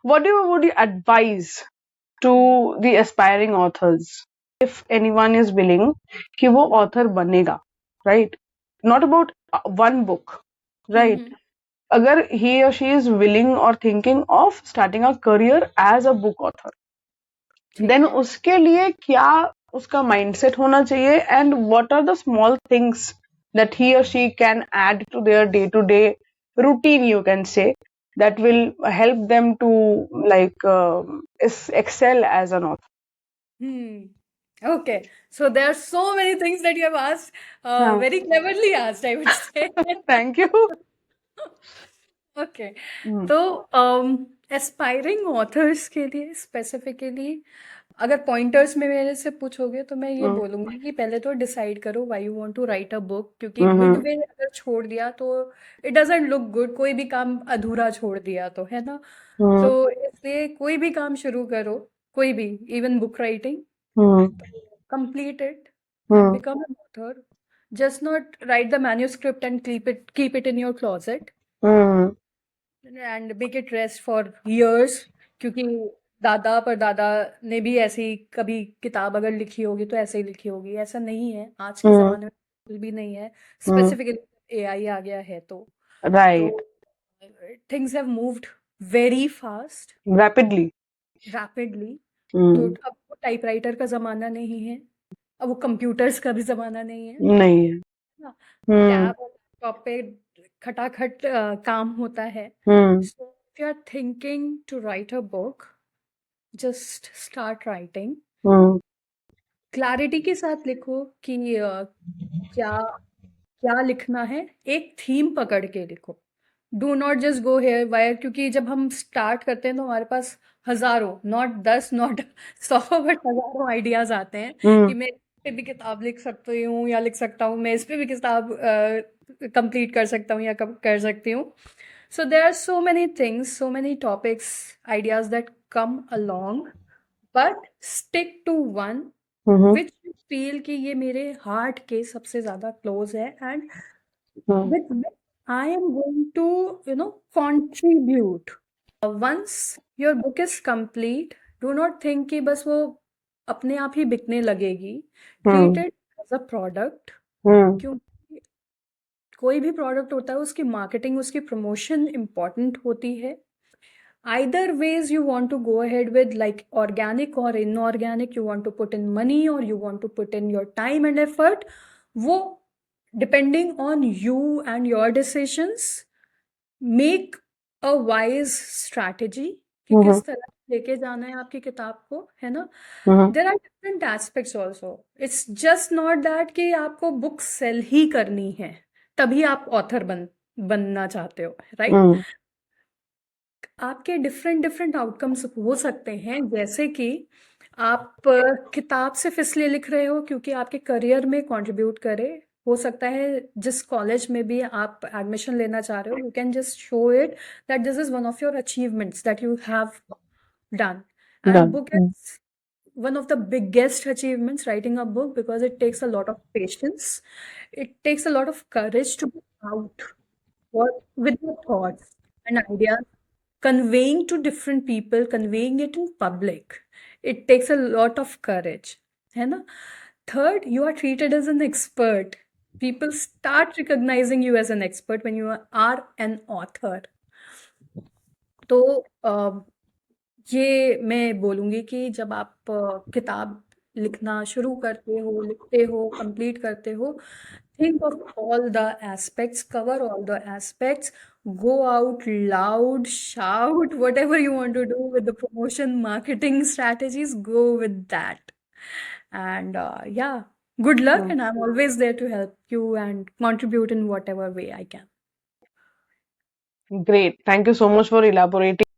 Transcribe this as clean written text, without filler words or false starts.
What would you advise to the aspiring authors if anyone is willing कि वो author बनेगा, right? Not about one book, right? अगर he or she is willing or thinking of starting a career as a book author, then उसके लिए क्या उसका mindset होना चाहिए, and what are the small things that he or she can add to their day-to-day routine, you can say, that will help them to like excel as an author. Okay, so there are so many things that you have asked, हाँ. very cleverly asked, I would say. Thank you. Okay, तो aspiring authors के लिए specifically अगर pointers में मेरे से पूछोगे तो मैं ये बोलूंगी कि पहले तो डिसाइड करो why you want to write a book, क्योंकि मिडवे अगर छोड़ दिया तो इट डजंट लुक गुड, कोई भी काम अधूरा छोड़ दिया तो, है ना? तो इसलिए कोई भी काम शुरू करो, कोई भी, even book writing, complete it and become an author. Just not write the manuscript and keep it in your closet and make it rest for years, क्योंकि दादा पर दादा ने भी ऐसी कभी किताब अगर लिखी होगी तो ऐसे ही लिखी होगी, ऐसा नहीं है आज के ज़माने में, बिल्कुल भी नहीं है, स्पेसिफिकली एआई आ गया है तो Right. Things have moved very fast, Rapidly. Rapidly. तो अब वो टाइपराइटर का ज़माना नहीं है, अब वो कंप्यूटर्स का भी ज़माना नहीं है नहीं है. ना, टैब और लैपटॉप पे खटाखट काम होता है। So if you are thinking to write a book, just start writing, clarity के साथ लिखो कि क्या क्या लिखना है, एक थीम पकड़ के लिखो, do not just go here wire, क्योंकि जब हम स्टार्ट करते हैं तो हमारे पास हजारों, नॉट 10, नॉट 100, बट हजारों आइडियाज आते हैं कि मैं इस पे भी किताब लिख सकती हूँ या लिख सकता हूँ, मैं इस पे भी किताब कंप्लीट कर सकता हूँ या कर सकती हूँ। So there are so many things, so many topics, ideas that come along, but stick to one which you feel कि ये मेरे हार्ट के सबसे ज्यादा क्लोज है, and with which I am going to, contribute. Once your book is complete, do not think कि बस वो अपने आप ही बिकने लगेगी। Treat it as a product, क्योंकि कोई भी प्रोडक्ट होता है उसकी मार्केटिंग, उसकी प्रमोशन इम्पॉर्टेंट होती है। Either ways you want to go ahead with, like organic or inorganic, you want to put in money or you want to put in your time and effort, वो depending on you and your decisions, make a wise strategy कि किस तरह लेके जाना है आपकी किताब को, है ना? There are different aspects also. It's just not that कि आपको बुक सेल ही करनी है तभी आप ऑथर बनना चाहते हो, राइट? आपके डिफरेंट डिफरेंट आउटकम्स हो सकते हैं, जैसे कि आप किताब सिर्फ इसलिए लिख रहे हो क्योंकि आपके करियर में कंट्रीब्यूट करे, हो सकता है जिस कॉलेज में भी आप एडमिशन लेना चाह रहे हो, you can just show it that this is one of your achievements that you have done, and book is one of the biggest achievements, writing a book, because it takes a lot of patience, it takes a lot of courage to get out what with your thoughts and ideas, conveying to different people, conveying it in public. It takes a lot of courage, है ना? Third, you are treated as an expert. People start recognizing you as an expert when you are an author. तो ये मैं बोलूँगी कि जब आप किताब लिखना शुरू करते हो, लिखते हो, कंप्लीट करते हो, think of all the aspects, cover all the aspects, go out loud, shout, whatever you want to do with the promotion, marketing strategies, go with that. And yeah, good luck, and I'm always there to help you and contribute in whatever way I can. Great. Thank you so much for elaborating.